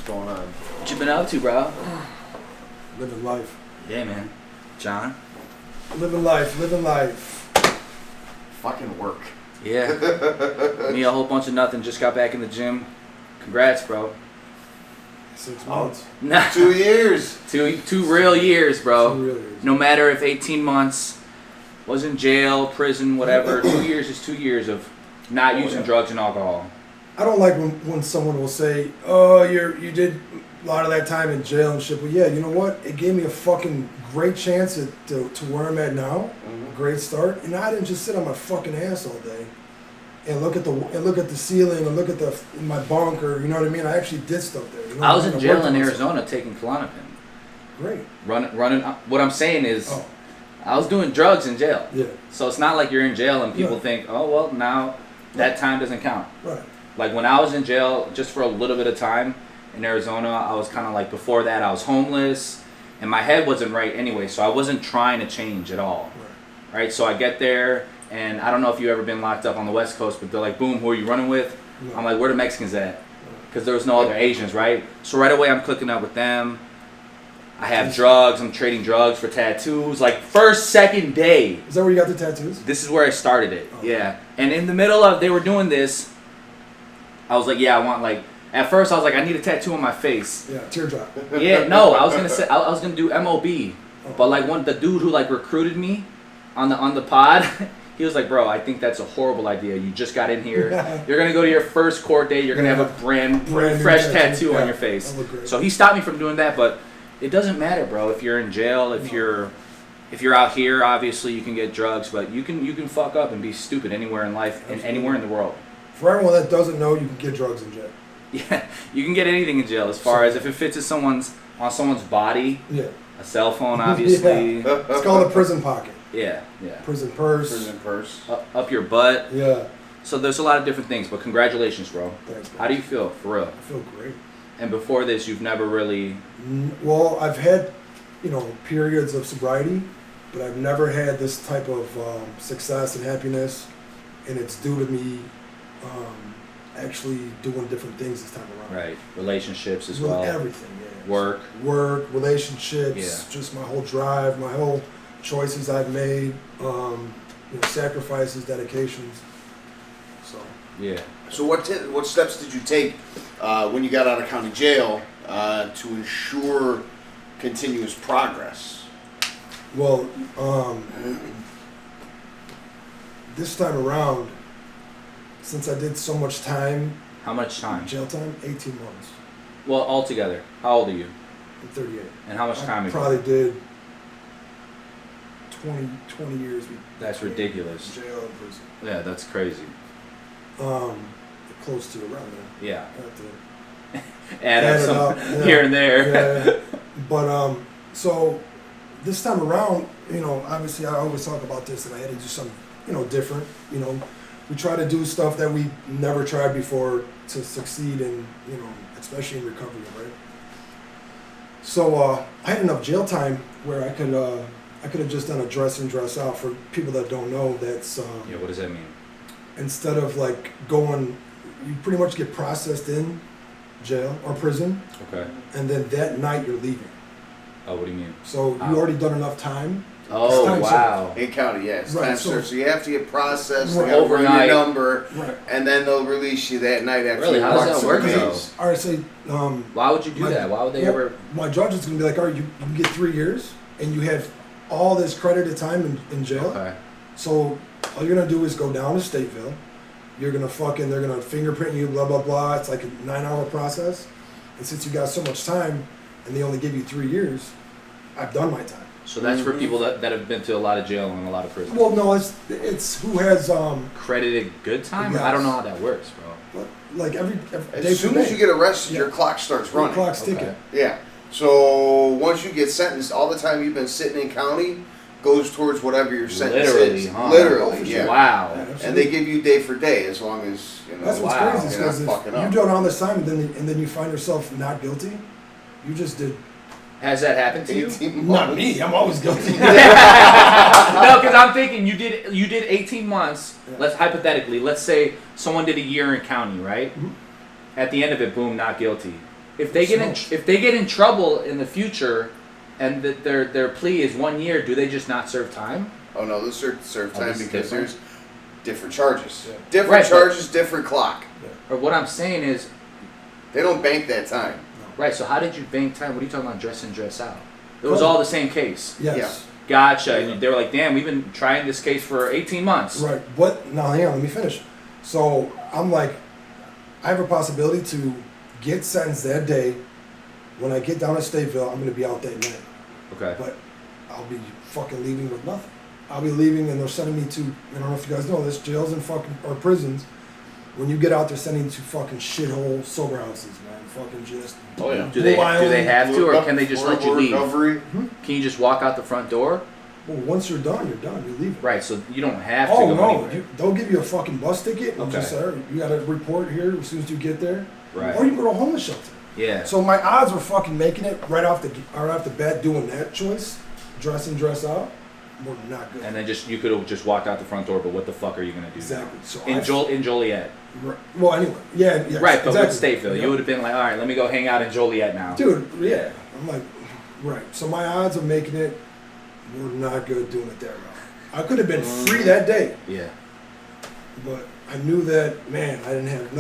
What's going on? What you been up to, bro? Living life. Yeah, man. John? Living life. Fucking work. Yeah. Me, a whole bunch of nothing. Just got back in the gym. Congrats, bro. 6 months. Nah. 2 years. Two real years, bro. 2 real years. No matter if 18 months was in jail, prison, whatever. 2 years is 2 years of not using drugs and alcohol. I don't like when someone will say, "Oh, you did a lot of that time in jail and shit." But yeah, you know what? It gave me a fucking great chance to where I'm at now. Mm-hmm. Great start, and I didn't just sit on my fucking ass all day and look at the ceiling and look at my bunk, or you know what I mean. I actually did stuff there. You know I was what in I jail worked in on Arizona taking Klonopin. Great. Running. What I'm saying is, Oh, I was doing drugs in jail. yeah. So it's not like you're in jail and people Right. think, oh, well, now that time doesn't count. Right. Like when I was in jail, just for a little bit of time in Arizona, I was kind of like, before that, I was homeless and my head wasn't right anyway. So I wasn't trying to change at all. Right? So I get there and I don't know if you've ever been locked up on the West Coast, but they're like, boom, who are you running with? No. I'm like, where the Mexicans at? Because there was no other Asians, right? So right away I'm clicking up with them. I have drugs. I'm trading drugs for tattoos. Like second day. Is that where you got the tattoos? This is where I started it. Oh. Yeah. And in the middle of they were doing this, I was like, yeah, I want like. At first I was like, I need a tattoo on my face. Yeah, teardrop. Yeah. No, I was gonna say I was gonna do MOB, Oh. but like the dude who like recruited me on the pod. He was like, bro, I think that's a horrible idea. You just got in here. You're going to go to your first court date. You're going to have a brand fresh new tattoo yeah, on your face. that look great. So he stopped me from doing that, but it doesn't matter, bro. If you're in jail, if you're out here, obviously you can get drugs, but you can fuck up and be stupid anywhere in life and anywhere in the world. For everyone that doesn't know, you can get drugs in jail. Yeah, you can get anything in jail as far as if it fits on someone's body, Yeah. a cell phone, obviously. Yeah. It's called a prison pocket. Yeah. Prison purse. Prison purse. Up your butt. Yeah. So there's a lot of different things, but congratulations, bro. Thanks, man. How do you feel, for real? I feel great. And before this, you've never really... Well, I've had, periods of sobriety, but I've never had this type of success and happiness, and it's due to me actually doing different things this time around. Right. Relationships as well. Everything, yeah. Work, relationships, Yeah. just my whole drive, my whole choices I've made, sacrifices, dedications. So. Yeah. So what steps did you take when you got out of county jail to ensure continuous progress? Well, this time around, since I did so much time, How much time? jail time, 18 months. Well, altogether. How old are you? I'm 38. And how much time I have probably did 20 years. That's between ridiculous. Jail and prison. Yeah, that's crazy. Close to around there. Yeah. I have to Add up it some up, yeah. here and there. Yeah. But so this time around, obviously I always talk about this, and I had to do something, different. We try to do stuff that we never tried before to succeed in, especially in recovery, right? So I had enough jail time where I could have just done a dress in, dress out. For people that don't know, that's Yeah, what does that mean? instead of like going, you pretty much get processed in jail or prison, Okay. and then that night you're leaving. Oh, what do you mean? So you already done enough time. Oh, time wow. In county, yeah. It's Right, time so- served. So you have to get processed, Right. they gotta run Overnight. your number, Right. and then they'll release you that night after Really? you How does walk that through work, the though? gates. All right, so Why would you do that? Why would they ever... my judge is gonna be like, all right, you can get 3 years, and you have all this credited time in jail. Okay. So all you're gonna do is go down to Stateville. They're gonna fingerprint you, blah blah blah. It's like a 9-hour process. And since you got so much time, and they only give you 3 years, I've done my time. So that's for people that have been to a lot of jail and a lot of prison. Well, no, it's who has Credited good time? Yes. I don't know how that works, bro. like every day As soon as you get arrested, Yeah. your clock starts your running. clock's ticking. Yeah. So once you get sentenced, all the time you've been sitting in county goes towards whatever your sentence Literally, is. huh? Literally, Oh, for yeah. sure. Wow. And they give you day for day as long as That's what's Wow. crazy, You're not because fucking if up. you do it all this time and then you find yourself not guilty, you just did. Has that happened to you? 18 Not months. me. I'm always guilty. No, because I'm thinking you did 18 months. Yeah. Let's say someone did a year in county, right? Mhm. At the end of it, boom, not guilty. if they get in trouble in the future, and that their plea is 1 year, do they just not serve time? Oh no, they'll serve time this is because different? there's different charges. Yeah. Different Right, charges, different clock. Or what I'm saying is, They don't bank that time. right, so how did you bank time? What are you talking about, dress in, dress out? It was all the same case. Yes. Gotcha. And they were like, damn, we've been trying this case for 18 months. Right. But now, hang on, let me finish. So I'm like, I have a possibility to get sentenced that day. When I get down to Stateville, I'm going to be out that night. Okay. But I'll be fucking leaving with nothing. I'll be leaving and they're sending me to, I don't know if you guys know this, jails and fucking, or prisons. When you get out, they're sending you to fucking shithole sober houses, man. Fucking just. Oh yeah. Do they have to, or can they just let you leave? Recovery. Can you just walk out the front door? Well, once you're done, you're done. You leave. Right, so you don't have to Oh go no, anywhere. they'll give you a fucking bus ticket and Okay. just say, you got to report here as soon as you get there. Right. Or you can go to a homeless shelter. Yeah. So my odds were fucking making it right off the bat doing that choice, dress in, dress out, were not good. And then you could have just walked out the front door, but what the fuck are you gonna do? Exactly. Now? So In Joliet. Well, anyway, yeah. Right, but exactly. with Stateville, Yep. you would have been like, all right, let me go hang out in Joliet now. Dude, yeah. I'm like, right. So my odds of making it were not good doing it that route. I could have been free that day, Yeah. but I knew that, man, I didn't have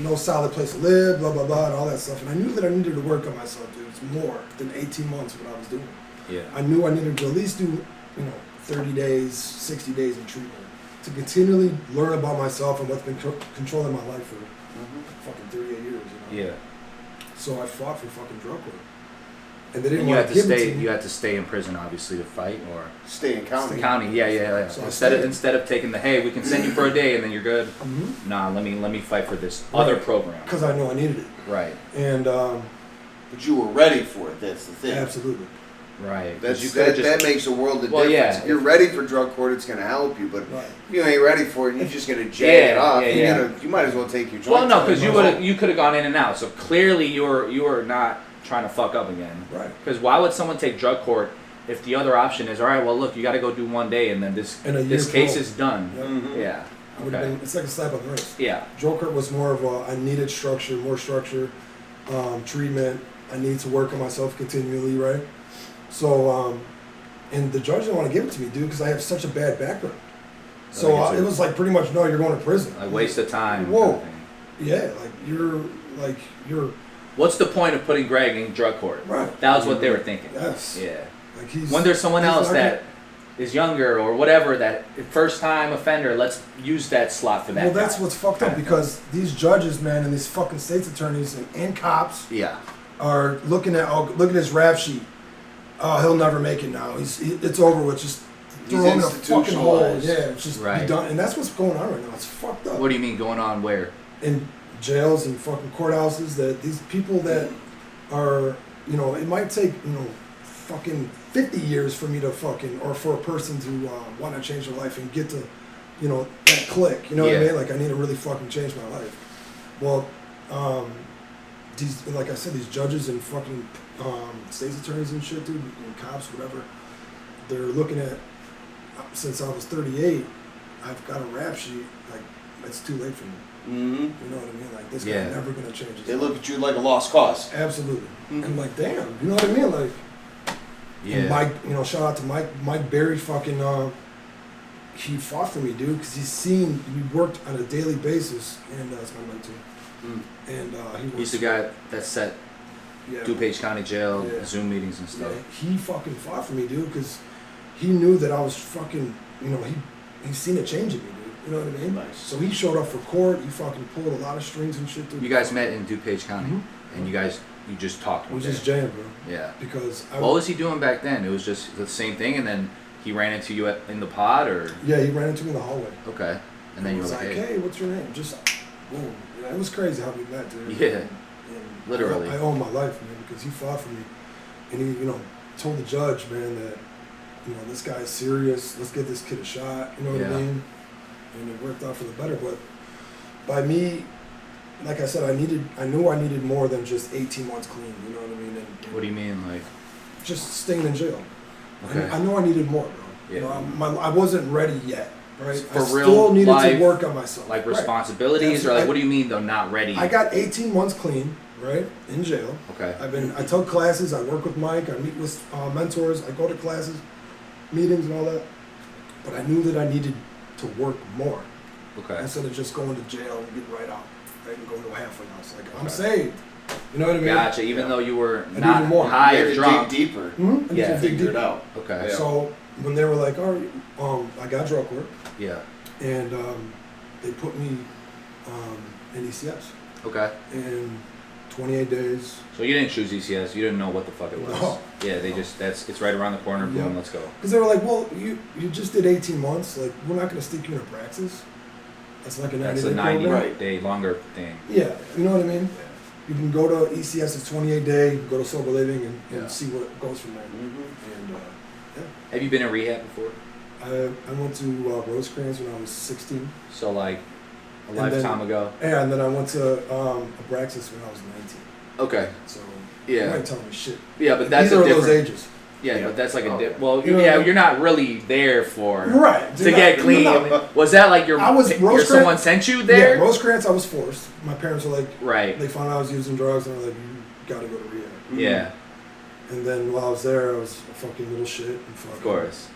no solid place to live, blah, blah, blah, and all that stuff. And I knew that I needed to work on myself, dude. It's more than 18 months what I was doing. Yeah. I knew I needed to at least do, 30 days, 60 days in treatment to continually learn about myself and what's been controlling my life for fucking 38 years, Yeah. So I fought for fucking drug court. And they didn't And you want had to to give it stay. to me. You had to stay in prison, obviously, to fight, or Stay in county. county. Yeah. So I instead stayed. of taking the hey, we can send you for a day and then you're good. Mhm. Nah, let me fight for this other Right. program. Because I know I needed it. Right. And But you were ready for it. That's the thing. absolutely. Right. That's, You could've that makes a world of Well, difference. yeah. If you're ready for drug court, it's going to help you. But Right. if you ain't ready for it, and you're just going to jag Yeah, it off. yeah. You might as well take your joint. Well, no, time. because you could have gone in and out. So clearly you were not trying to fuck up again. Right. Because why would someone take drug court if the other option is all right? Well, look, you got to go do 1 day and then this And a this year case parole. is done. Yep. Mhm. Yeah. I would've Okay. been, it's like a slap on the wrist. Yeah. Drug court was more of I needed structure, more structure, treatment. I needed to work on myself continually, right? So, and the judge didn't want to give it to me, dude, because I have such a bad background. So Like it's it was like pretty much, no, you're going to prison. Like waste of time. Whoa. kind of thing. Yeah, you're What's the point of putting Greg in drug court? right. That was what they were thinking. Yes. Yeah. Like he's When there's someone he's else not that is younger or whatever, that first time offender, let's use that slot for that. Well, that's guy. what's fucked up Kinda because these judges, man, and these fucking state's attorneys and cops Yeah. are looking at his rap sheet. Oh, he'll never make it now. It's over with. Just throw him in a fucking hole. institutionalized. Yeah, it's just Right. be done. And that's what's going on right now. It's fucked up. What do you mean going on where? In jails and fucking courthouses, that these people that are, it might take, fucking 50 years for me to fucking, or for a person to want to change their life and get to, that click. You know what I Yeah. mean? Like I need to really fucking change my life. Well, these, like I said, these judges and fucking state's attorneys and shit, dude, and cops, whatever, they're looking at, since I was 38, I've got a rap sheet, like, it's too late for me. Mm-hmm. You know what I mean? Like, this Yeah. guy's never gonna change his They life. look at you like a lost cause. Absolutely. Mhm. I'm like, damn, you know what I mean? Like, Yeah. and Mike, shout out to Mike Berry fucking, he fought for me, dude, because we worked on a daily basis, and that's my mic too. Mm. And he was, He's the guy that set yeah, DuPage County Jail Yeah. Zoom meetings and yeah, stuff. he fucking fought for me, dude, because he knew that I was fucking, he's seen a change in me, dude. You know what I mean? Nice. So he showed up for court. He fucking pulled a lot of strings and shit, dude. You guys met in DuPage County, Mhm. and you just talked. It was one just day. jammed, bro. Yeah. Because What was he doing back then? It was just the same thing, and then he ran into you in the pod, or yeah, he ran into me in the hallway. okay, and then you were was like, like, hey, hey, what's your name? Just boom. Yeah, it was crazy how we met, dude. Yeah. And Literally. I owe him my life, man, because he fought for me, and he, told the judge, man, that this guy's serious. Let's get this kid a shot. You know what Yeah. I mean? And it worked out for the better. But by me, like I said, I knew I needed more than just 18 months clean. You know what I mean? And what do you mean, like? just staying in jail. Okay. I knew I needed more, bro. Yeah. I wasn't ready yet. Right? For I real still needed life, to work on myself. Like Right. responsibilities, or like That's- what do you mean though? Not ready. I got 18 months clean, right? In jail. Okay. I took classes, I work with Mike, I meet with mentors, I go to classes, meetings and all that. But I knew that I needed to work more. Okay. Instead of just going to jail and getting right out. Right? And going to a halfway house. Like, I'm Okay. saved. You know what I mean? Gotcha. Even though you were I not needed more. high You or had to drunk. dig deeper. Mm-hmm. I Yeah, need to dig Figure it deeper. out. Okay. Yeah. So when they were like, all right, I got drug work, Yeah. and they put me in ECS. Okay. In 28 days. So you didn't choose ECS. You didn't know what the fuck it was. No. Yeah. They just it's right around the corner. Boom. Yeah. Let's go. Because they were like, well, you just did 18 months. Like, we're not going to stick you in a praxis. That's like a 90 That's day a 90 program. day longer thing. Yeah, you know what I mean? You can go to ECS, it's 28 day, you can go to sober living and Yeah. see what goes from there. Mm-hmm. And Have you been in rehab before? I went to Rosecrans when I was 16. So like a And lifetime then- ago. Yeah, and then I went to Abraxas when I was 19. Okay. So Yeah. you ain't telling me shit. Yeah, but that's Either a of different. those ages. Yeah, Yeah. but that's like a Oh. well, You know yeah, what I mean? you're not really there for Right. to get clean. Was that like your I was someone sent you there? Yeah, Rosecrans I was forced. My parents were like, Right. they found out I was using drugs and they're like, you gotta go to rehab. Yeah, And then while I was there, I was a fucking little shit. And fucking, of course.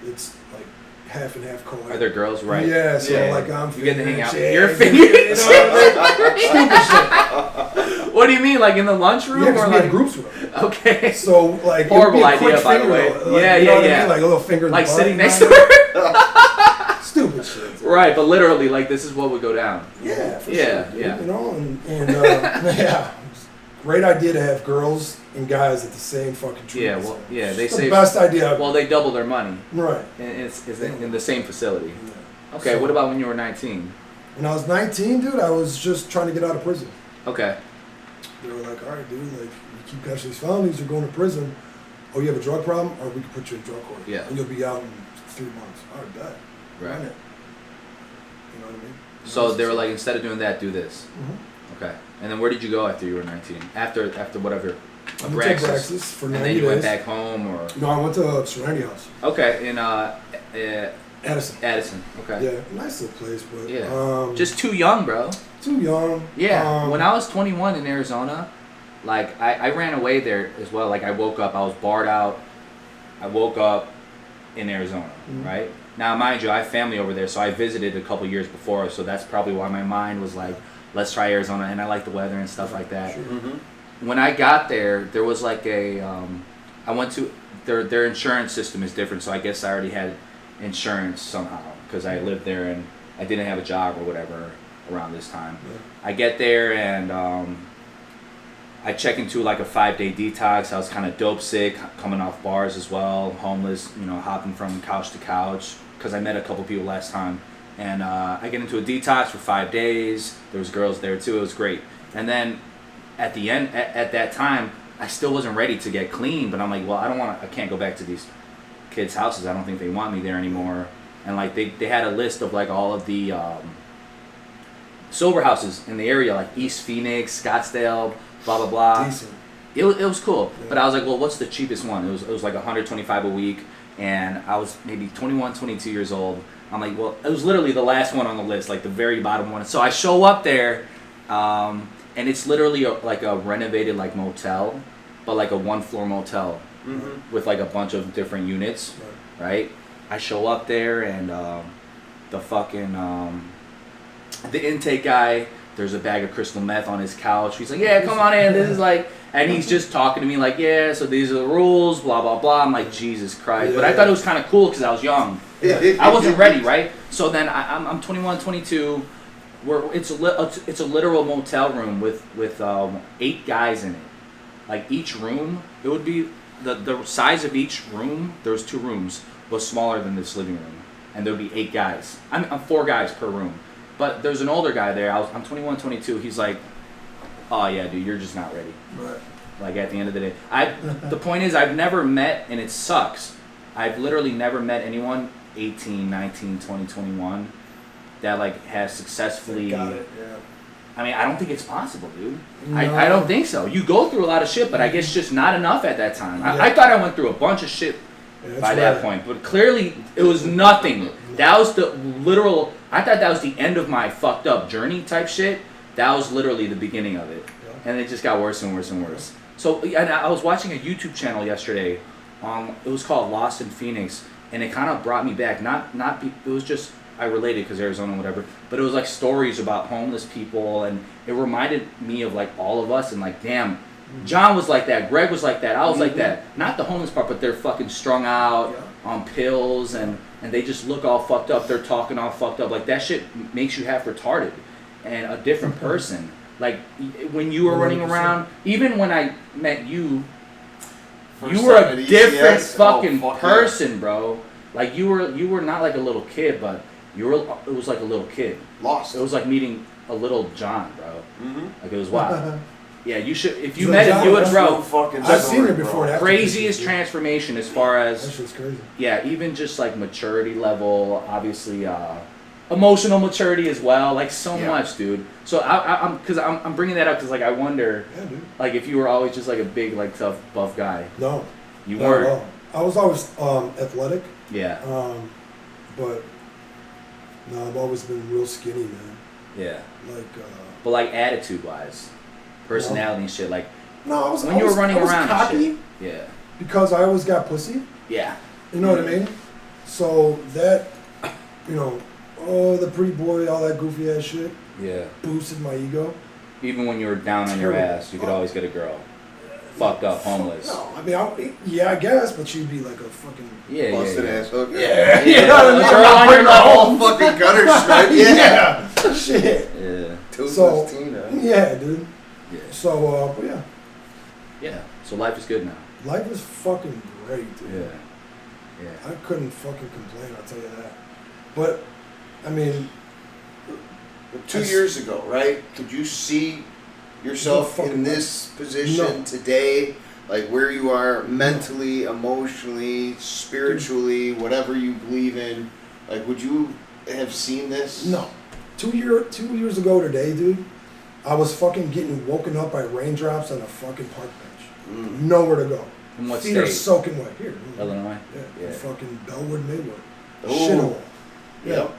It's like half and half co-ed. Are there girls? Right. Yeah, so Yeah. like I'm You get to hang out. fingering You're chicks and fingering shit, you know what I mean? Stupid shit. What do you mean, like in the lunchroom Yeah, or because we like had groups with them. Okay. So like it would Horrible be a quick idea, by the finger, way. like, Yeah, you know yeah, what I yeah. mean? Like a little finger in Like the butt, sitting you know next to what her. I mean? Stupid shit. Right, but literally, like this is what would go down. Yeah, for Yeah, sure. yeah. You know, and yeah, great idea to have girls and guys at the same fucking Yeah, treatment well, center. yeah, they It's say. the best idea. Well, they double their money, Right. and it's in the same facility. Yeah. Okay, So- what about when you were 19? When I was 19, dude, I was just trying to get out of prison. Okay. They were like, all right, dude, like, you keep catching these felonies, you're going to prison. Oh, you have a drug problem? Or we can put you in drug court. Yeah. And you'll be out in 3 months. All right, bet. Right. Run it. You know what I mean? So they were like, instead of doing that, do this. Mm-hmm. Okay. And then where did you go after you were 19? After whatever. I went to Abraxas. Abraxas for 90 And then you days. went back home, or No, I went to Serenity House. okay in Addison. Addison. Okay. Yeah, nice little place, but Yeah. Just too young, bro. too young. Yeah. When I was 21 in Arizona, like I ran away there as well. Like I woke up, I was barred out. I woke up in Arizona, Mhm. right? Now, mind you, I have family over there, so I visited a couple years before, so that's probably why my mind was like, let's try Arizona, and I like the weather and stuff like that. Sure. Mm-hmm. When I got there, there was like I went to, their insurance system is different, so I guess I already had insurance somehow, because I lived there and I didn't have a job or whatever around this time. Yeah. I get there and I check into like a 5-day detox. I was kind of dope sick, coming off bars as well, homeless, you know, hopping from couch to couch, because I met a couple people last time. And I get into a detox for 5 days. There was girls there too. It was great. And then at the end, at that time, I still wasn't ready to get clean. But I'm like, well, I can't go back to these kids' houses. I don't think they want me there anymore. And like they had a list of like all of the sober houses in the area, like East Phoenix, Scottsdale, blah blah blah. Decent. It was cool, Yeah. but I was like, well, what's the cheapest one? It was like $125 a week, and I was maybe 21, 22 years old. I'm like, well, it was literally the last one on the list, like the very bottom one. So I show up there, and it's literally like a renovated like motel, but like a 1-floor motel Mm-hmm. with like a bunch of different units, right? I show up there and the fucking the intake guy, there's a bag of crystal meth on his couch. He's like, yeah, come on in. This is like, and he's just talking to me like, yeah, so these are the rules, blah blah blah. I'm like, Jesus Christ. But I thought it was kind of cool because I was young. I wasn't ready, right? So then I'm 21, 22. It's a literal motel room with 8 guys in it. Like each room, it would be the size of each room. There was 2 rooms, was smaller than this living room, and there would be 8 guys. I'm 4 guys per room, but there's an older guy there. I'm 21, 22. He's like, oh yeah, dude, you're just not ready. Right. Like at the end of the day, the point is I've never met, and it sucks. I've literally never met anyone 18, 19, 20, 21 that like has successfully. Got it. Yeah. I mean, I don't think it's possible, dude. No. I don't think so. You go through a lot of shit, but I guess just not enough at that time. Yeah. I thought I went through a bunch of shit Yeah, by that's that right. point, but clearly it was nothing. That was the literal. I thought that was the end of my fucked up journey type shit. That was literally the beginning of it. Yeah. And it just got worse and worse and worse. So, and I was watching a YouTube channel yesterday. It was called Lost in Phoenix, and it kind of brought me back. It was just I related because Arizona, whatever. But it was like stories about homeless people, and it reminded me of like all of us. And like, damn, John was like that. Greg was like that. I was like that. Not the homeless part, but they're fucking strung out on pills, and they just look all fucked up. They're talking all fucked up. Like that shit makes you half retarded and a different person. Like when you were running around, even when I met you, you were a different fucking person, bro. Like you were not like a little kid, but it was like a little kid. Lost. It was like meeting a little John, bro. Like it was wild. Yeah, you should. If you So met John, him, you would, that's bro. I've seen it before. That Craziest transformation as far That as shit's crazy. yeah, even just like maturity level, obviously, emotional maturity as well. Like so much, dude. So I'm bringing that up because like I wonder, Dude. like if you were always just like a big like tough buff guy. No. You Not at weren't. all. I was always athletic. Yeah. But no, I've always been real skinny, man. Yeah. Like. But like attitude wise, personality and shit. Like No, I was. when you were running I was around cocky and shit. Yeah. because I always got pussy. Yeah. You know what I mean? So that, the pretty boy, all that goofy ass shit, Yeah. boosted my ego. Even when you were down on your Terrible. ass, you could always get a girl. Fucked up, homeless. No, I mean, I guess, but she'd be like a fucking. Yeah, Busted yeah, yeah. ass hooker. Yeah, Yeah, you know what I mean? girl I'm on not your bringing her level. home. Fucking gutter stripe. Yeah. Shit. Yeah. So, Tina. yeah, dude. Yeah. So, but yeah, Yeah. So life is good now. life is fucking great, dude. Yeah. Yeah. I couldn't fucking complain, I'll tell you that. But, I mean, But 2 years ago, right? Could you see yourself No in fucking this position No. today? Like where you are mentally, emotionally, spiritually, whatever you believe in. Like, would you have seen this? no. 2 years ago today, dude, I was fucking getting woken up by raindrops on a fucking park bench. Nowhere to go. From what Feet are state? soaking wet. Here. Illinois. Yeah. Fucking Bellwood, Maywood. Oh. Shithole. Yeah. Yep.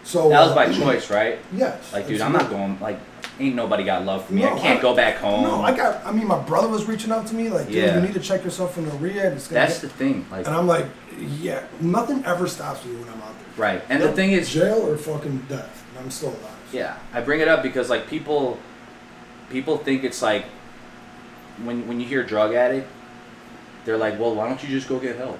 So That was by choice, right? Yes. Like, dude, I'm not absolutely. going. Like, ain't nobody got love for me. No, I can't go back home. No, I mean, my brother was reaching out to me, like, dude, Yeah. you need to check yourself in the rehab. It's gonna That's the get-" thing. Like, And I'm like, yeah, nothing ever stops me when I'm out there. right. And the thing is, jail or fucking death. And I'm still alive. yeah, I bring it up because like people think it's like when you hear drug addict, they're like, well, why don't you just go get help?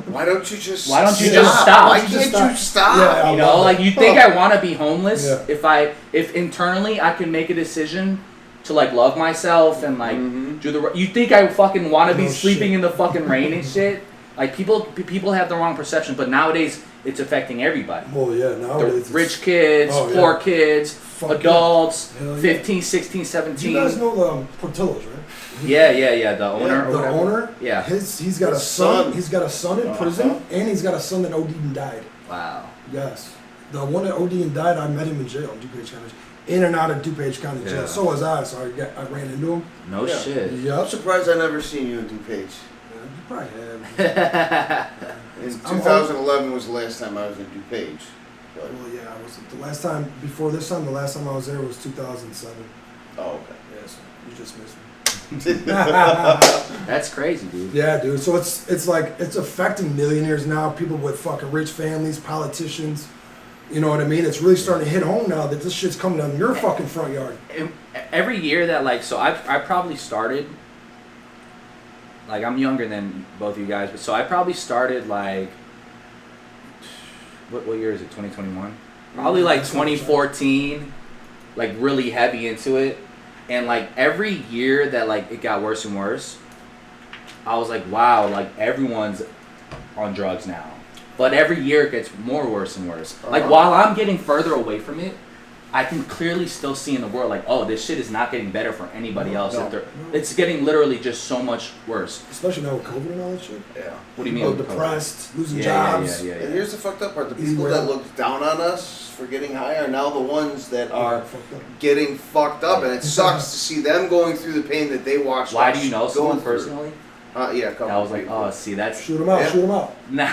Why don't you just Why don't you Yeah. just stop? Why Why don't you can't just you stop? Yeah. You know, like you think I want to be homeless Yeah. if internally I can make a decision to like love myself and like Mhm. do the you think I fucking want to be No sleeping shit. in the fucking rain and shit? Like people have the wrong perception, but nowadays it's affecting everybody. Well, yeah, The nowadays. it's- rich kids, Oh, yeah. poor kids, Fuck adults, Hell yeah. 15, 16, You 17. guys know the Portillo's, right? Yeah, the owner. or The whatever. owner? Yeah. He's got a His son. son. He's got a son in prison, and he's got a son that OD'd and died. Wow. Yes. The one that OD'd and died, I met him in jail in DuPage County. In and out of DuPage County jail. Yeah. So was I, so I ran into him. No Yeah. shit. I'm Yep. surprised I never seen you in DuPage. You probably have. In I'm 2011 was the last time I was in DuPage. But, Well, yeah, I was the last time before this time. The last time I was there was 2007. oh, okay. Yes, you just missed me. That's crazy, dude. Yeah, dude. So it's like it's affecting millionaires now. People with fucking rich families, politicians. You know what I mean? It's really starting to hit home now that this shit's coming down your fucking front yard. Every year that like so I probably started like I'm younger than both of you guys, but so I probably started like what year is it? 2021? Probably like 2014, like really heavy into it. And like every year that like it got worse and worse, I was like, wow, like everyone's on drugs now. But every year it gets more worse and worse. Like while I'm getting further away from it, I can clearly still see in the world like, oh, this shit is not getting better for anybody else. No. It's getting literally just so much worse. Especially now with COVID and all that shit. Yeah. What do you mean? People with COVID? depressed, losing Yeah, jobs. yeah. And here's the fucked up part: the Easy people way that out. looked down on us for getting high are now the ones that are Fucked up. getting fucked up, and it sucks to see them going through the pain that they watched. Why us do you know going someone through. personally? Yeah, a couple I was like, people. oh, see, that's Shoot them out. Yeah. Shoot them out. nah,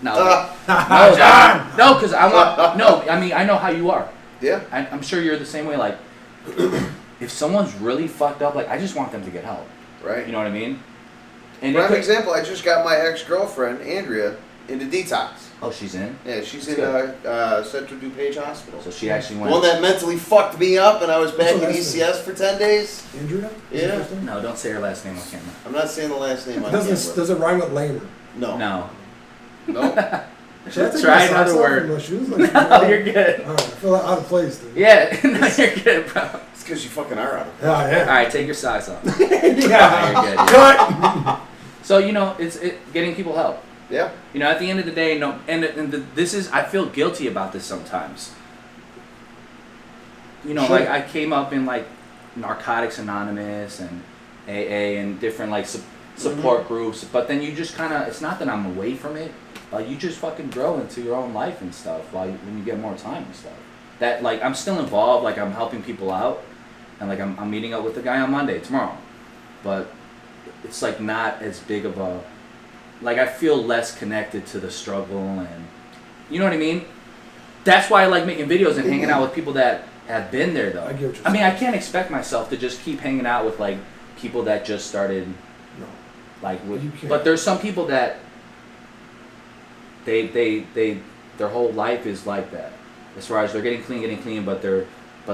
Nah, just no, no, because I want no. I mean, I know how you are. Yeah. I'm sure you're the same way. Like, if someone's really fucked up, like I just want them to get help. Right. You know what I mean? And Prime example, I just got my ex-girlfriend, Andrea, into detox. oh, she's in. Yeah, she's That's in Central DuPage Hospital. So she actually The went. one that mentally fucked me up, and I was back So in that's ECS for 10 days. Andrea? Yeah. No, don't say her last name on camera. I'm not saying the last name on camera. Does it rhyme with lamer? No. No. No. Should I take Try my socks another off word. and my shoes? Like, No, you're good. Alright, I feel like out of place, dude. Yeah, no, you're good, bro. It's because you fucking are out of it. Yeah, All yeah. right, take your socks off. Yeah. You're good. Yeah. Cut! So it's getting people help. Yeah. You know, at the end of the day, no, this is I feel guilty about this sometimes. You know, Sure. like I came up in like Narcotics Anonymous and AA and different like support groups, but then you just kind of it's not that I'm away from it, like you just fucking grow into your own life and stuff. Like when you get more time and stuff. That like I'm still involved, like I'm helping people out, and like I'm meeting up with the guy on Monday tomorrow, but it's like not as big of a like I feel less connected to the struggle and you know what I mean? That's why I like making videos and hanging out with people that have been there though. I get what you're I mean I saying. can't expect myself to just keep hanging out with like people that just started No. like You with can't. but there's some people that they their whole life is like that. As far as they're getting clean, but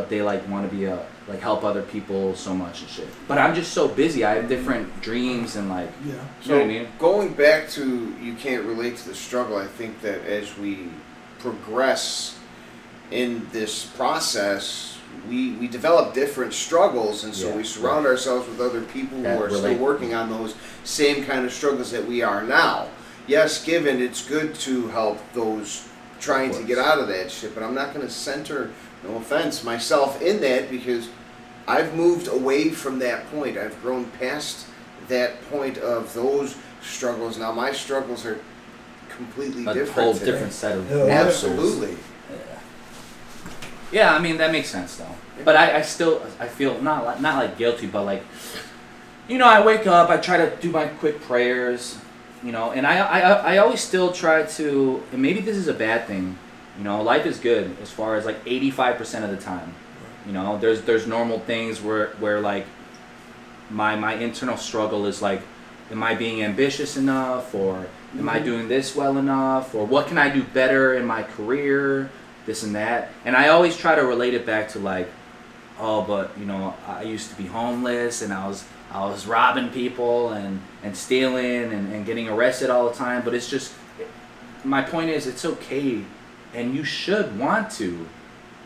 they like want to be like help other people so much and shit. But I'm just so busy. I have different dreams and like Yeah. you know what I mean? Going back to you can't relate to the struggle, I think that as we progress in this process, we develop different struggles, and so Yeah, we surround ourselves with other people who That are still relate. working on those same kind of struggles that we are now. Yes, given it's good to help those trying to get out of that shit, but I'm not going to center, no offense, myself in that because I've moved away from that point. I've grown past that point of those struggles. Now my struggles are completely A different whole today. different set of Yeah, Absolutely. Yeah, I mean that makes sense though. But I still I feel not like guilty, but like you know I wake up, I try to do my quick prayers, you know, and I always still try to. And maybe this is a bad thing, you know. Life is good as far as like 85% of the time. You know, there's normal things where like my internal struggle is like, am I being ambitious enough, or am I doing this well enough, or what can I do better in my career, this and that. And I always try to relate it back to like, oh, but you know, I used to be homeless and I was robbing people and stealing and getting arrested all the time. But it's just, my point is, it's okay, and you should want to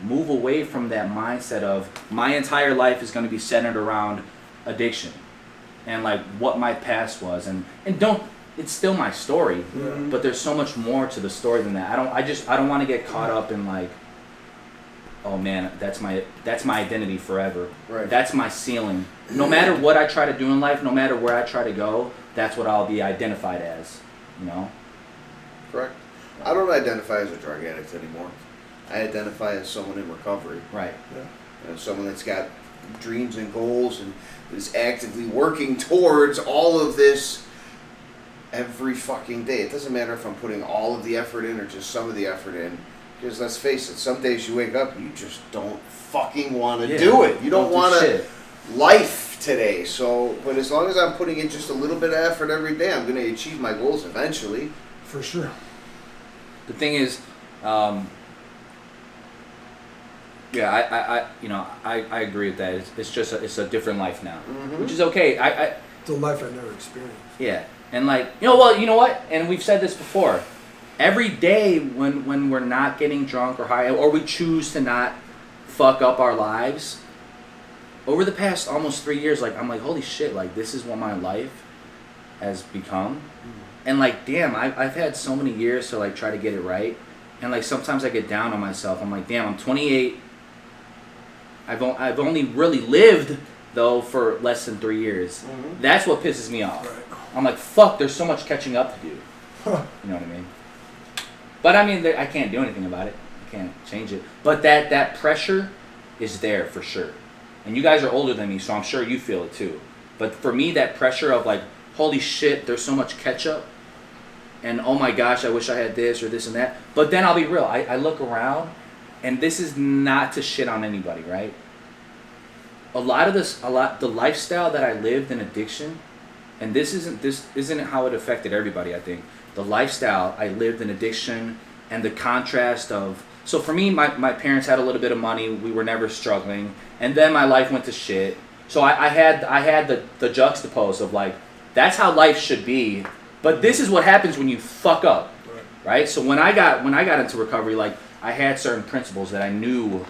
move away from that mindset of my entire life is going to be centered around addiction and like what my past was, and don't, it's still my story, but there's so much more to the story than that. I don't want to get caught up in like, oh man, that's my identity forever. Right. That's my ceiling. No matter what I try to do in life, no matter where I try to go, that's what I'll be identified as, you know? Correct. I don't identify as a drug addict anymore. I identify as someone in recovery. Right. Someone that's got dreams and goals and is actively working towards all of this every fucking day. It doesn't matter if I'm putting all of the effort in or just some of the effort in. Because let's face it, some days you wake up and you just don't fucking want to do it. You don't want to life today. So, but as long as I'm putting in just a little bit of effort every day, I'm going to achieve my goals eventually. For sure. The thing is, yeah, I agree with that. It's just it's a different life now, which is okay. It's a life I never experienced. Yeah, and like you know what? And we've said this before. Every day when we're not getting drunk or high, or we choose to not fuck up our lives, over the past almost 3 years, like I'm like, holy shit, like this is what my life has become. And like, damn, I've had so many years to like try to get it right. And like sometimes I get down on myself. I'm like, damn, I'm 28. I've only really lived though for less than 3 years. That's what pisses me off. Right. I'm like, fuck, there's so much catching up to do. You know what I mean? But I mean, I can't do anything about it. I can't change it. But that pressure is there for sure. And you guys are older than me, so I'm sure you feel it too. But for me, that pressure of like, holy shit, there's so much catch up. And oh my gosh, I wish I had this or this and that. But then I'll be real. I look around, and this is not to shit on anybody, right? the lifestyle that I lived in addiction, and this isn't how it affected everybody. I think the lifestyle I lived in addiction and the contrast of, so for me, my parents had a little bit of money. We were never struggling, and then my life went to shit. So I had the juxtapose of like, that's how life should be, but this is what happens when you fuck up, right? So when I got into recovery, like I had certain principles that I knew.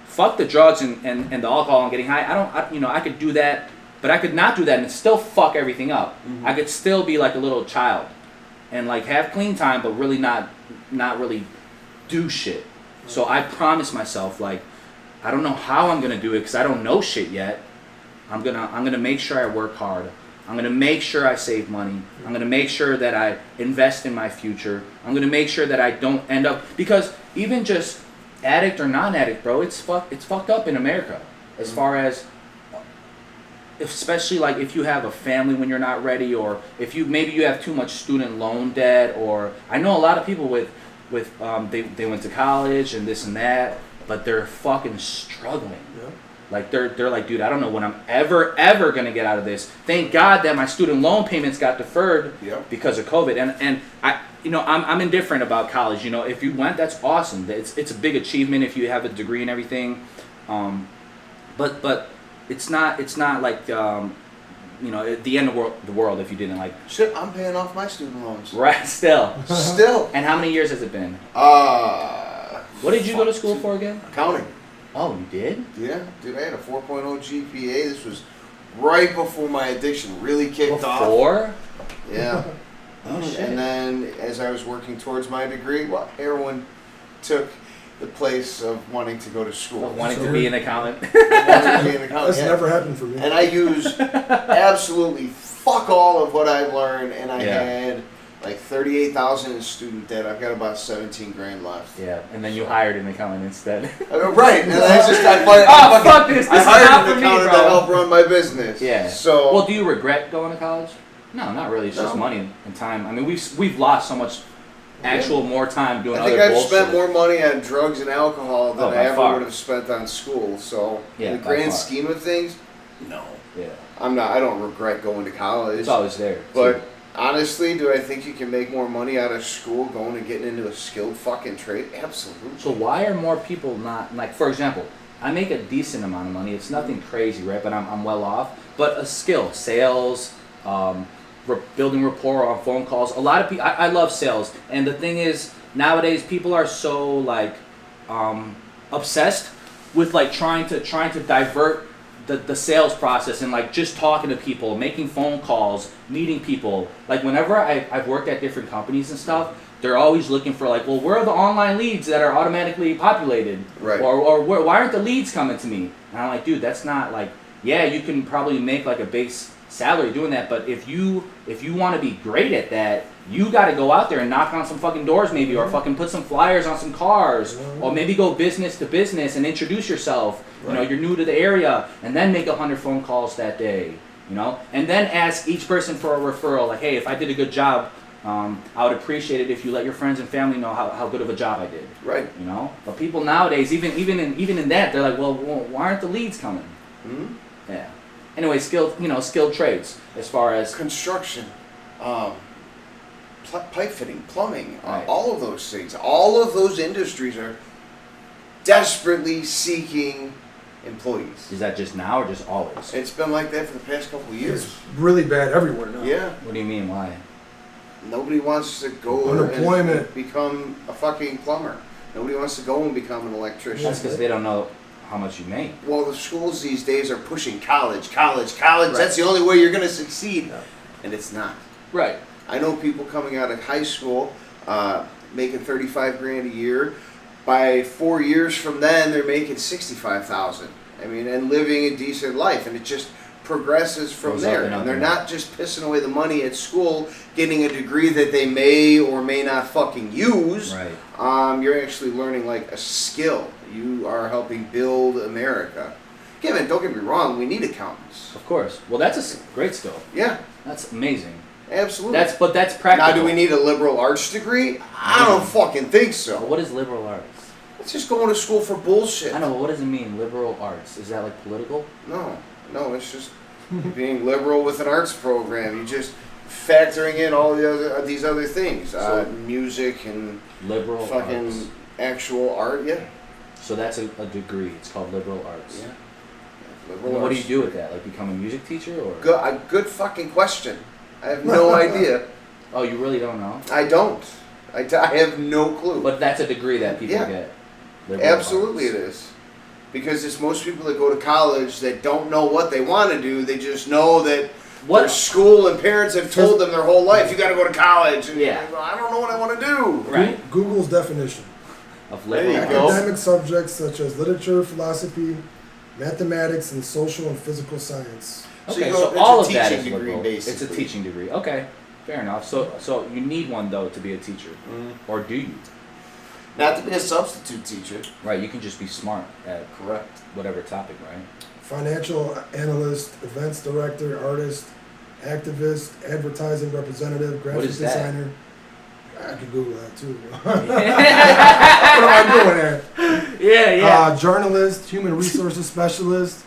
Fuck the drugs and the alcohol and getting high. I could do that, but I could not do that and still fuck everything up. Mm-hmm. I could still be like a little child and like have clean time, but really not really do shit. So I promised myself, like, I don't know how I'm gonna do it because I don't know shit yet. I'm gonna make sure I work hard. I'm gonna make sure I save money. I'm gonna make sure that I invest in my future. I'm gonna make sure that I don't end up, because even just addict or non-addict, bro, it's fucked up in America as far as, especially like if you have a family when you're not ready, or if maybe you have too much student loan debt, or I know a lot of people with they went to college and this and that, but they're fucking struggling. Yeah. Like they're like, dude, I don't know when I'm ever gonna get out of this. Thank God that my student loan payments got deferred because of COVID, and I'm indifferent about college. If you went, that's awesome. It's a big achievement if you have a degree and everything, but it's not like the end of the world if you didn't like. Shit, I'm paying off my student loans. Right, still. And how many years has it been? What did you go to school for again? Accounting. Oh, you did? Yeah, dude, I had a 4.0 GPA. This was right before my addiction really kicked off. Before? Yeah. Oh, shit. And then as I was working towards my degree, heroin took the place of wanting to go to school. Wanting to be an accountant. That's never happened for me. And I used absolutely fuck all of what I've learned, and I had like $38,000 in student debt. I've got about 17 grand left. Yeah, and then you hired an accountant instead. Right, and fuck this. This is not for me, bro. To help run my business. Yeah. So. Well, do you regret going to college? No, not really. It's just money and time. I mean, we've lost so much more time doing other bullshit. I think I've spent more money on drugs and alcohol than I ever would have spent on school. So, in the grand scheme of things, no. Yeah. I don't regret going to college. It's always there. But honestly, do I think you can make more money out of school going and getting into a skilled fucking trade? Absolutely. So why are more people not, like, for example, I make a decent amount of money. It's nothing crazy, right? But I'm well off. But a skill, sales, building rapport on phone calls. A lot of people, I love sales. And the thing is, nowadays people are so like obsessed with like trying to divert the sales process and like just talking to people, making phone calls, meeting people. Like whenever I've worked at different companies and stuff, they're always looking for like, well, where are the online leads that are automatically populated? Right. Or why aren't the leads coming to me? And I'm like, dude, that's not like, yeah, you can probably make like a base salary doing that, but if you want to be great at that, you got to go out there and knock on some fucking doors maybe, or fucking put some flyers on some cars, or maybe go business to business and introduce yourself. Right. You're new to the area, and then make 100 phone calls that day, and then ask each person for a referral, like, hey, if I did a good job, I would appreciate it if you let your friends and family know how good of a job I did. Right. But people nowadays, even in that, they're like, well, why aren't the leads coming? Mm-hmm. Yeah. Anyway, skilled trades as far as construction, pipe fitting, plumbing, right. All of those things. All of those industries are desperately seeking employees. Is that just now or just always? It's been like that for the past couple of years. It's really bad everywhere now. Yeah. What do you mean? Why? Nobody wants to go Unemployment. and become a fucking plumber. Nobody wants to go and become an electrician. That's because they don't know how much you make. Well, the schools these days are pushing college. Right. That's the only way you're going to succeed. Yeah. And it's not. Right. I know people coming out of high school making 35 grand a year. By 4 years from then, they're making 65,000. I mean, and living a decent life, and it just progresses from there. And they're not just pissing away the money at school, getting a degree that they may or may not fucking use. Right. You're actually learning like a skill. You are helping build America. Kevin, don't get me wrong, we need accountants. Of course. Well, that's a great skill. Yeah. That's amazing. Absolutely. But that's practical. Now, do we need a liberal arts degree? I don't fucking think so. Well, what is liberal arts? It's just going to school for bullshit. I know, but what does it mean, liberal arts? Is that like political? No, it's just being liberal with an arts program. You just factoring in all these other things, music and liberal fucking arts. Actual art. Yeah. So that's a degree. It's called liberal arts. Yeah. What do you do with that? Like become a music teacher or? Good fucking question. I have no idea. Oh, you really don't know? I don't. I have no clue. But that's a degree that people get. Liberal Absolutely arts. it is. Because it's most people that go to college that don't know what they want to do. They just know that their school and parents have told them their whole life, you got to go to college. And yeah. Well, I don't know what I want to do. Right. Google's definition. Of liberal arts. Academic subjects such as literature, philosophy, mathematics, and social and physical science. Okay, so so all of a that teaching is degree, liberal. basically. It's a teaching degree. Okay, fair enough. So you need one though to be a teacher, or do you? Not to be a substitute teacher. Right, you can just be smart at Correct. whatever topic, right? Financial analyst, events director, artist, activist, advertising representative, graphic designer. I could Google that too. What am I doing there? Yeah. Journalist, human resources specialist.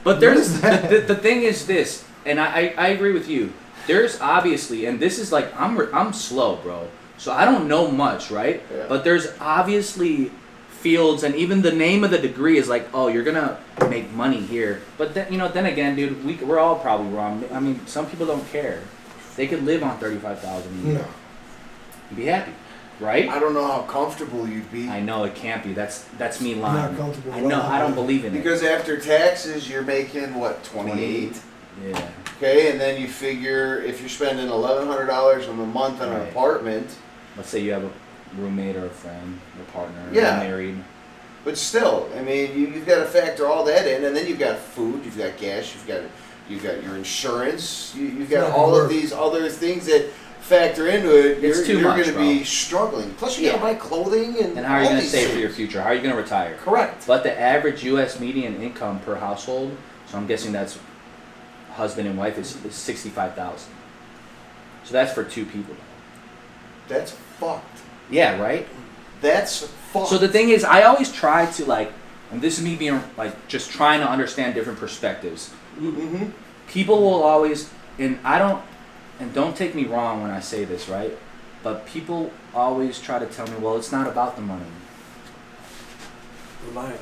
But there's the thing is this, and I agree with you. There's obviously, and this is like I'm slow, bro. So I don't know much, right? Yeah. But there's obviously fields, and even the name of the degree is like, oh, you're gonna make money here. But then again, dude, we're all probably wrong. I mean, some people don't care. They could live on $35,000 a year. No. And be happy, right? I don't know how comfortable you'd be. I know it can't be. That's me I'm lying. not comfortable. I know. I don't believe in it. Because after taxes, you're making, what, 28? Yeah. Okay, and then you figure if you're spending $1,100 a month on an apartment. Let's say you have a roommate or a friend or partner, Yeah. you're married. But still, I mean, you've got to factor all that in, and then you've got food, you've got gas, you've got your insurance, you've got all of these other things that factor into it. It's too much, You're going to be bro. struggling. Plus, you got to buy clothing and how are you all going to these save for things. your future? How are you going to retire? Correct. But the average U.S. median income per household, so I'm guessing that's husband and wife, is $65,000. So that's for two people. That's fucked. Yeah, right? That's fucked. So the thing is, I always try to like, and this is me being like just trying to understand different perspectives. Mm-hmm. People will always, and don't take me wrong when I say this, right? But people always try to tell me, well, it's not about the money. You're lying.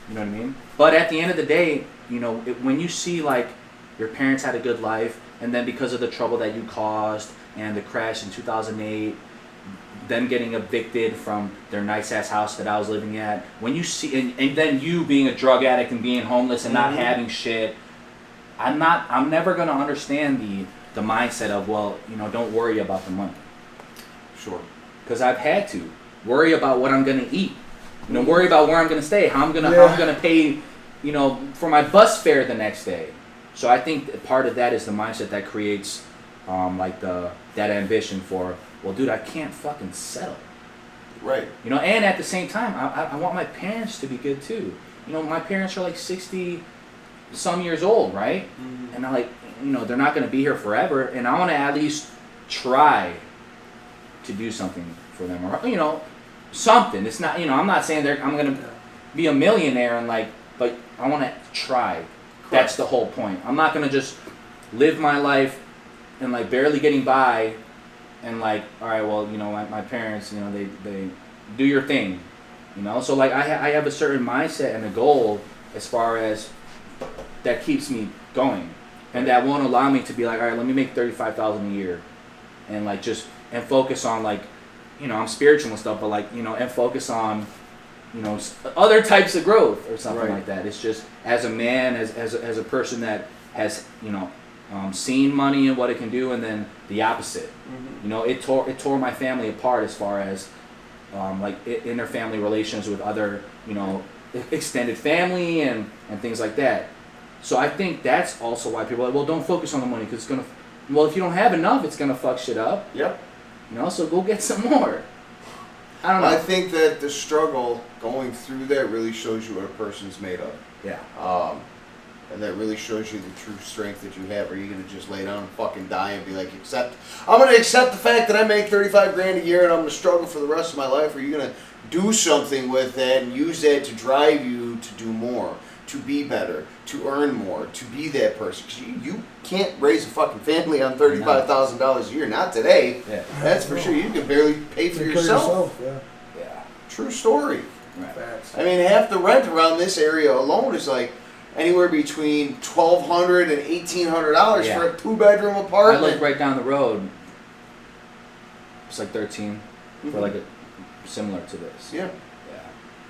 You know what I mean? But at the end of the day, when you see like your parents had a good life, and then because of the trouble that you caused and the crash in 2008, them getting evicted from their nice ass house that I was living at, when you see, and then you being a drug addict and being homeless and not having shit, I'm never gonna understand the mindset of, well, don't worry about the money. Sure. Because I've had to worry about what I'm gonna eat, worry about where I'm gonna stay, how I'm gonna pay, for my bus fare the next day. So I think part of that is the mindset that creates, that ambition for, well, dude, I can't fucking settle. Right. And at the same time, I want my parents to be good too. My parents are like 60 some years old, right? Mm-hmm. And I'm like, they're not gonna be here forever, and I want to at least try to do something for them, or something. It's not, I'm not saying I'm gonna be a millionaire but I want to try. Correct. That's the whole point. I'm not gonna just live my life and barely getting by, and all right, well, my parents, they do your thing, So I have a certain mindset and a goal as far as that keeps me going, and that won't allow me to be like, all right, let me make $35,000 a year, and and focus on I'm spiritual and stuff, but and focus on other types of growth or something like that. It's just as a man, as a person that has seen money and what it can do, and then the opposite. Mm-hmm. It tore my family apart as far as interfamily relations with other extended family and things like that. So I think that's also why people are like, well, don't focus on the money because it's gonna. Well, if you don't have enough, it's gonna fuck shit up. Yep. So go get some more. I don't know. I think that the struggle going through that really shows you what a person's made of. Yeah. And that really shows you the true strength that you have. Are you going to just lay down and fucking die and be like, I'm going to accept the fact that I make $35,000 a year and I'm going to struggle for the rest of my life? Or are you going to do something with that and use that to drive you to do more, to be better, to earn more, to be that person. 'Cause you can't raise a fucking family on $35,000 a year. Not today. Yeah. That's for sure. You can barely pay for yourself. Yeah. Yeah. True story. Right. Facts. I mean, half the rent around this area alone is like anywhere between $1,200 and $1,800 Yeah. for a 2-bedroom I apartment. look right down the road. It's like 13 for Mhm. like a similar to this. Yeah, Yeah.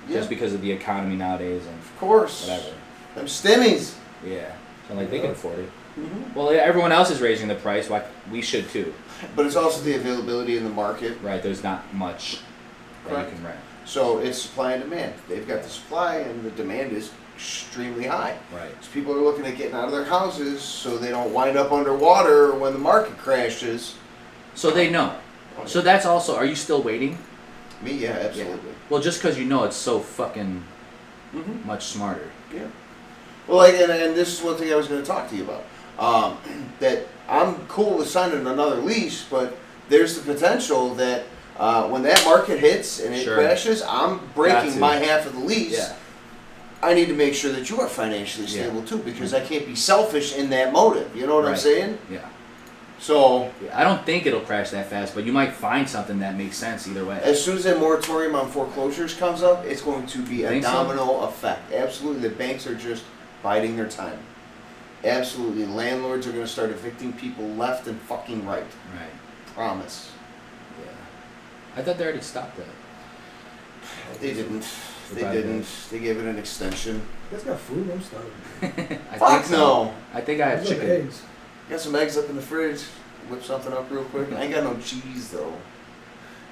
yeah, Just because of the economy nowadays and of course. whatever. Them stimmies. Yeah. So like they can afford it. Mhm. Well, yeah, everyone else is raising the price. Why we should too, But it's also the availability in the market. right? There's not much that Correct. you can rent. So it's supply and demand. They've got the supply and the demand is extremely high. Right. So people are looking at getting out of their houses so they don't wind up underwater when the market crashes. So they know. So that's also. Are you still waiting? Me, yeah, absolutely. Well, just because you know it's so fucking Mm-hmm. much smarter. Yeah. Well, like, and this is one thing I was going to talk to you about. That I'm cool with signing another lease, but there's the potential that when that market hits and it Sure. crashes, I'm Got breaking to. my half of the lease. Yeah. I need to make sure that you are financially Yeah. stable too, because I can't be selfish in that motive. You know what I'm Right. saying? Yeah. So I don't think it'll crash that fast, but you might find something that makes sense either way. as soon as that moratorium on foreclosures comes up, it's going to be a Think so? domino effect. Absolutely, the banks are just biding their time. Absolutely, landlords are going to start evicting people left and fucking right. Right. Promise. Yeah. I thought they already stopped that. They didn't. They Goodbye, didn't. guys. They gave it an extension. You guys got food? I'm starving. I Fuck think so. no. I think I have Look at chicken. eggs. Got some eggs up in the fridge. Whip something up real quick. I ain't got no cheese though.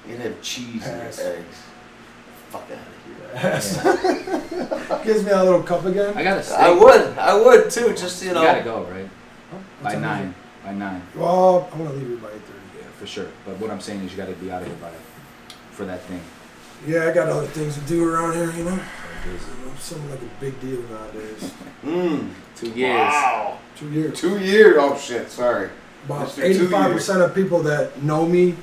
You can have cheese Pass. in your eggs. Fuck out of here. Gives me a little cup again. I got a steak. I would too. Just you You know. gotta go, right? Oh, By what time is 9. it? By 9. Well, I'm gonna leave it by 8:30. Yeah, for sure. But what I'm saying is you gotta be out of here by for that thing. Yeah, I got other things to do around here, you know. Something like a big deal nowadays. 2 years. Wow. 2 years. 2 years. Oh shit. Sorry. About Mr. 2 85% of people that know me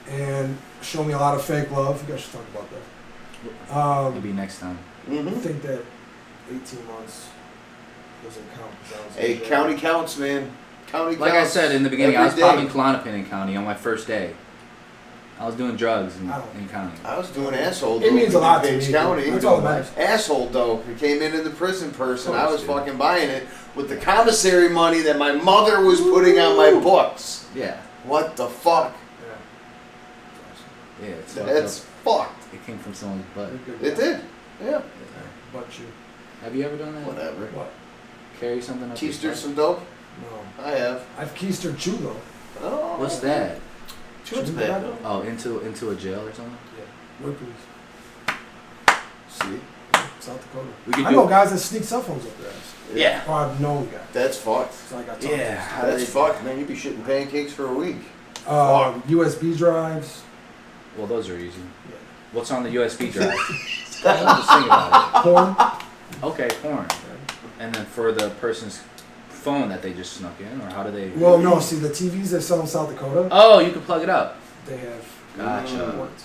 and show me a lot of fake love. You guys should talk about that. Maybe next time. I Mm-hmm. think that 18 months doesn't count. 'Cause I was Hey, in jail. county counts, man. County Like I counts. said in the beginning, I was every day. popping Klonopin in county on my first day. I was doing drugs in county. I was doing asshole. It means a lot to Page me. County. That's all that matters. Asshole dope. He came into the prison person. I was dude. fucking buying it with the commissary money that my mother was putting on my books. Yeah. What the fuck? Yeah, it's That's fucked up. fucked. It came from someone's butt. It did. Yeah. But you. Have you ever done that? Whatever. What? Carry something up your Keistered butt? some dope? No. I have. I've keistered chew though. Oh. What's that? Chewing tobacco. Oh, into a jail or something? Yeah. Where police? See? South Dakota. We could I do- know guys that sneak cell phones up their ass. Yeah. Or I've known guys. That's fucked. So I got Yeah. That's fucked, man. You'd be shitting pancakes for a week. USB drives. Well, those are easy. Yeah. What's on the USB drive? I'm just thinking about Porn. it. Okay, porn. And then for the person's phone that they just snuck in, or how do they? Well, no. See, the TVs they sell in South Dakota, Oh, you can plug it up. they have Gotcha. ports.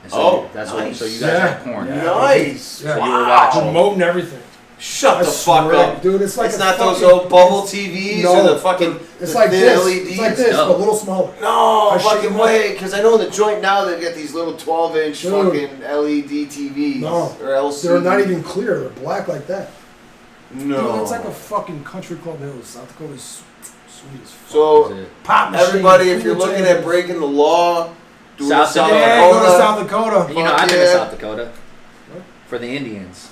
And so Oh, that's nice. what. So you guys Yeah. have porn. Yeah. Nice. Yeah. So you were Wow. watching. Promoting everything. Shut I the fuck swear, up. dude. It's like It's a not those fucking- old bubble TVs No, or the fucking It's the like thin this. LEDs. It's like this, No. but a little smaller. No, I shit fucking you way. Because I know in the joint now they've got these little 12-inch Dude. fucking LED TVs. No. Or LCD. They're not even clear. They're black like that. No. Dude, it's like a fucking country club hills. South Dakota's sweet as fuck. So, Is it? Pop machine, everybody, if you're pool looking tables. at breaking the law, do it in South South Dakota. Yeah, Dakota. go to South Dakota. And you know, Fuck I've been to yeah. South Dakota What? for the Indians,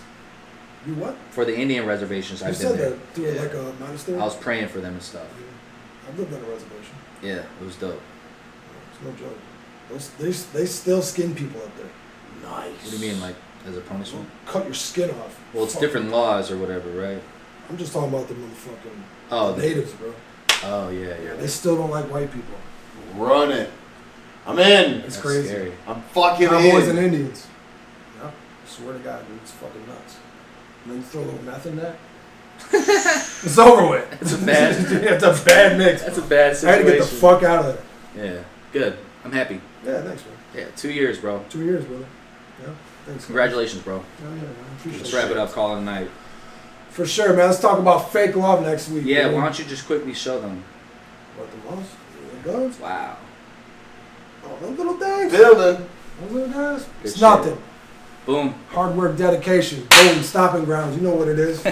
You what? for the Indian reservations. You I've been said there. that through like a monastery? I was praying for them and stuff. I've lived on a reservation. Yeah, it was dope. It's no joke. They still skin people up there. Nice. What do you mean, like as a punishment? Cut your skin off. Well, it's Fuck. different laws or whatever, right? I'm just talking about the motherfucking Oh, natives, bro. Oh yeah, yeah. They still don't like white people. Run it. I'm in. It's That's crazy. Scary. I'm fucking Cowboys in. and Indians. Yeah, I swear to God, dude, it's fucking nuts. And then you throw a little meth in that. It's over with. It's a bad. Yeah, it's a bad mix. That's a bad I had situation. to get the fuck out of there. Yeah, good. I'm happy. Yeah, thanks, man. Yeah, 2 years, bro. 2 years, brother. Thanks. Congratulations, bro. Oh, yeah, man. I appreciate Let's it. wrap it up. Call it a night. For sure, man. Let's talk about fake love next week. Yeah, man. why don't you just quickly show them? What the most? The guns? Wow. Oh, those little things. Building. Those little guys. Good It's shit. nothing. Boom. Hard work, dedication. Boom, stopping grounds. You know what it is.